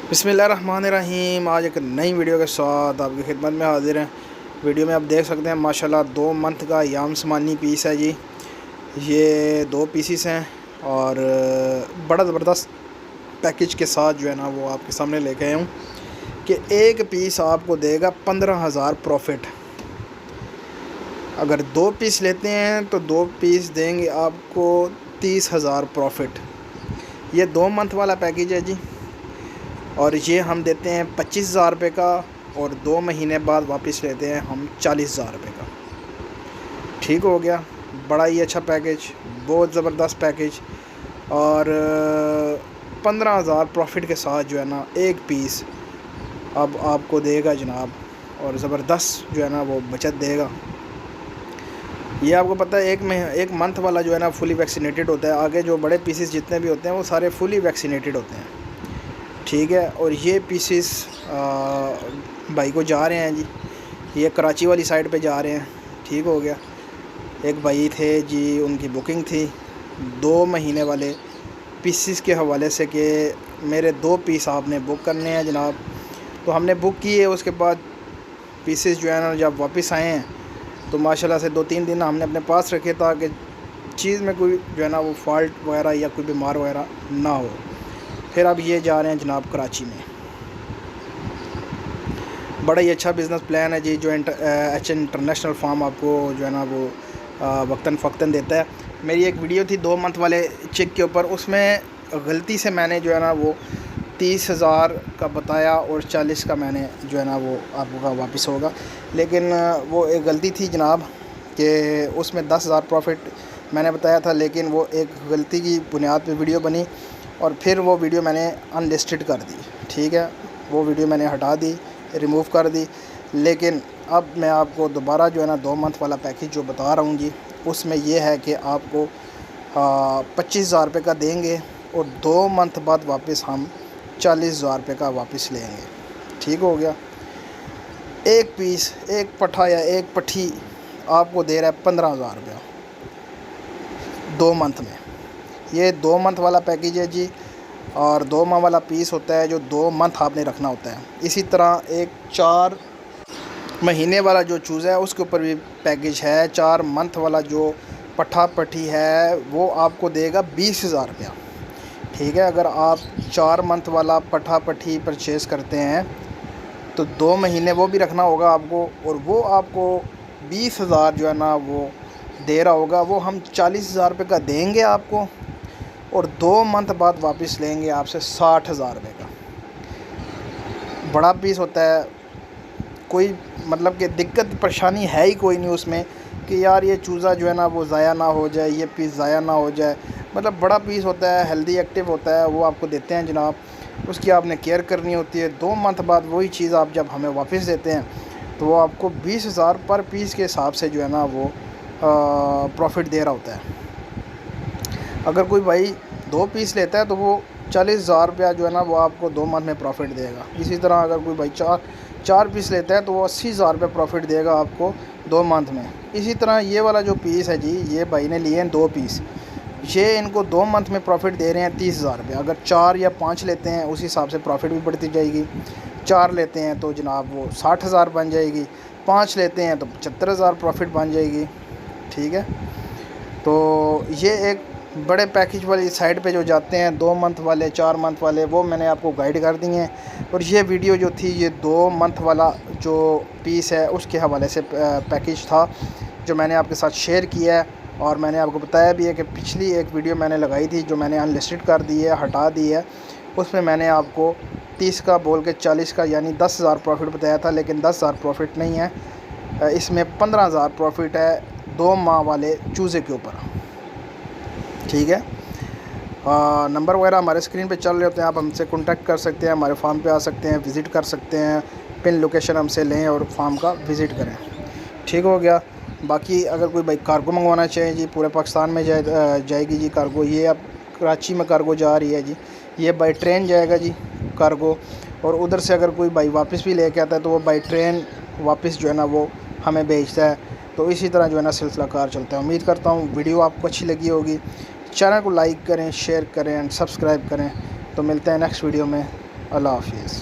बिस्मिल्लाहिर्रहमानिर्रहीम। आज एक नई वीडियो के साथ आपकी खिदमत में हाजिर हैं। वीडियो में आप देख सकते हैं माशाल्लाह 2 मंथ का याम समानी पीस है जी। ये 2 पीसीस हैं और बड़ा ज़बरदस्त पैकेज के साथ जो है ना वो आपके सामने लेके आया हूँ कि एक पीस आपको देगा 15,000 प्रॉफिट। अगर 2 पीस लेते हैं तो 2 पीस देंगे आपको 30,000 प्रॉफिट। ये 2 मंथ वाला पैकेज है जी और ये हम देते हैं 25,000 रुपये का और 2 महीने बाद वापस लेते हैं हम 40,000 रुपये का। ठीक हो गया, बड़ा ही अच्छा पैकेज, बहुत ज़बरदस्त पैकेज और 15,000 प्रॉफिट के साथ जो है ना एक पीस अब आपको देगा जनाब और ज़बरदस्त जो है ना वो बचत देगा। ये आपको पता है एक मंथ वाला जो है ना फुली वैक्सीनेटेड होता है। आगे जो बड़े पीसेस जितने भी होते हैं वो सारे फुली वैक्सीनेटेड होते हैं। ठीक है, और ये पीसेस भाई को जा रहे हैं जी, ये कराची वाली साइड पे जा रहे हैं। ठीक हो गया, एक भाई थे जी, उनकी बुकिंग थी 2 महीने वाले पीसेस के हवाले से कि मेरे 2 पीस आपने बुक करने हैं जनाब। तो हमने बुक किए, उसके बाद पीसेस जो है ना जब वापस आए हैं तो माशाल्लाह से 2-3 दिन हमने अपने पास रखे ताकि चीज़ में कोई जो है ना वो फॉल्ट वगैरह या कोई बीमार वगैरह ना हो। फिर अब ये जा रहे हैं जनाब कराची में। बड़ा ही अच्छा बिज़नेस प्लान है जी जो एच इंटरनेशनल फार्म आपको जो है ना वो वक्तन फ़क्तन देता है। मेरी एक वीडियो थी 2 मंथ वाले चेक के ऊपर, उसमें गलती से मैंने जो है ना वो 30,000 का बताया और 40 का मैंने जो है ना वो आपको वापस होगा, लेकिन वो एक गलती थी जनाब कि उसमें 10,000 प्रॉफिट मैंने बताया था, लेकिन वो एक गलती की बुनियाद पे वीडियो बनी और फिर वो वीडियो मैंने अनलिस्टेड कर दी। ठीक है, वो वीडियो मैंने हटा दी, रिमूव कर दी। लेकिन अब मैं आपको दोबारा जो है ना 2 मंथ वाला पैकेज जो बता रहा हूँ जी, उसमें ये है कि आपको 25,000 रुपये का देंगे और 2 मंथ बाद वापस हम 40,000 रुपये का वापस लेंगे। ठीक हो गया, एक पीस, एक पट्ठा या एक पट्ठी आपको दे रहा है 15,000 रुपया 2 मंथ में। ये 2 मंथ वाला पैकेज है जी और 2 माह वाला पीस होता है जो 2 मंथ आपने रखना होता है। इसी तरह एक 4 महीने वाला जो चूज़ा है उसके ऊपर भी पैकेज है। 4 मंथ वाला जो पट्ठा पट्ठी है वो आपको देगा 20,000 रुपया। ठीक है, अगर आप 4 मंथ वाला पट्ठा पट्ठी परचेज़ करते हैं तो 2 महीने वो भी रखना होगा आपको और वो आपको 20,000 जो है ना वो दे रहा होगा। वो हम 40,000 रुपये का देंगे आपको और 2 मंथ बाद वापस लेंगे आपसे 60,000 रुपये का। बड़ा पीस होता है, कोई मतलब कि दिक्कत परेशानी है ही कोई नहीं उसमें कि यार ये चूज़ा जो है ना वो ज़ाया ना हो जाए, ये पीस ज़ाया ना हो जाए। मतलब बड़ा पीस होता है, हेल्दी एक्टिव होता है, वो आपको देते हैं जनाब। उसकी आपने केयर करनी होती है। 2 मंथ बाद वही चीज़ आप जब हमें वापस देते हैं तो वो आपको 20,000 पर पीस के हिसाब से जो है ना वो प्रॉफिट दे रहा होता है। अगर कोई भाई 2 पीस लेता है तो वो 40,000 रुपया जो है ना वो आपको 2 मंथ में प्रॉफिट देगा। इसी तरह अगर कोई भाई 4 पीस लेता है तो वो 80,000 रुपये प्रॉफिट देगा आपको 2 मंथ में। इसी तरह ये वाला जो पीस है जी, ये भाई ने लिए हैं 2 पीस, ये इनको 2 मंथ में प्रॉफिट दे रहे हैं 30,000 रुपये। अगर 4 या 5 लेते हैं उस हिसाब से प्रॉफिट भी बढ़ती जाएगी। 4 लेते हैं तो जनाब वो 60,000 बन जाएगी, 5 लेते हैं तो 75,000 प्रॉफिट बन जाएगी। ठीक है, तो ये एक बड़े पैकेज वाली साइड पे जो जाते हैं 2 मंथ वाले 4 मंथ वाले, वो मैंने आपको गाइड कर दिए हैं। और ये वीडियो जो थी ये 2 मंथ वाला जो पीस है उसके हवाले से पैकेज था जो मैंने आपके साथ शेयर किया है। और मैंने आपको बताया भी है कि पिछली एक वीडियो मैंने लगाई थी जो मैंने अनलिस्टेड कर दी है, हटा दी है। उसमें मैंने आपको 30 का बोल के 40 का यानी 10,000 प्रॉफिट बताया था, लेकिन 10,000 प्रॉफिट नहीं है, इसमें 15,000 प्रॉफिट है 2 माह वाले चूज़े के ऊपर। ठीक है, नंबर वगैरह हमारे स्क्रीन पे चल रहे होते हैं, आप हमसे कांटेक्ट कर सकते हैं, हमारे फार्म पे आ सकते हैं, विज़िट कर सकते हैं, पिन लोकेशन हमसे लें और फार्म का विज़िट करें। ठीक हो गया। बाकी अगर कोई भाई कार्गो मंगवाना चाहे जी, पूरे पाकिस्तान में जाएगी जी कार्गो। ये अब कराची में कार्गो जा रही है जी, ये बाई ट्रेन जाएगा जी कार्गो। और उधर से अगर कोई भाई वापस भी लेके आता है तो वो बाई ट्रेन वापस जो है ना वो हमें भेजता है। तो इसी तरह जो है ना सिलसिला कार चलता है। उम्मीद करता हूँ वीडियो आपको अच्छी लगी होगी। चैनल को लाइक करें, शेयर करें एंड सब्सक्राइब करें। तो मिलते हैं नेक्स्ट वीडियो में। अल्लाह हाफिज़।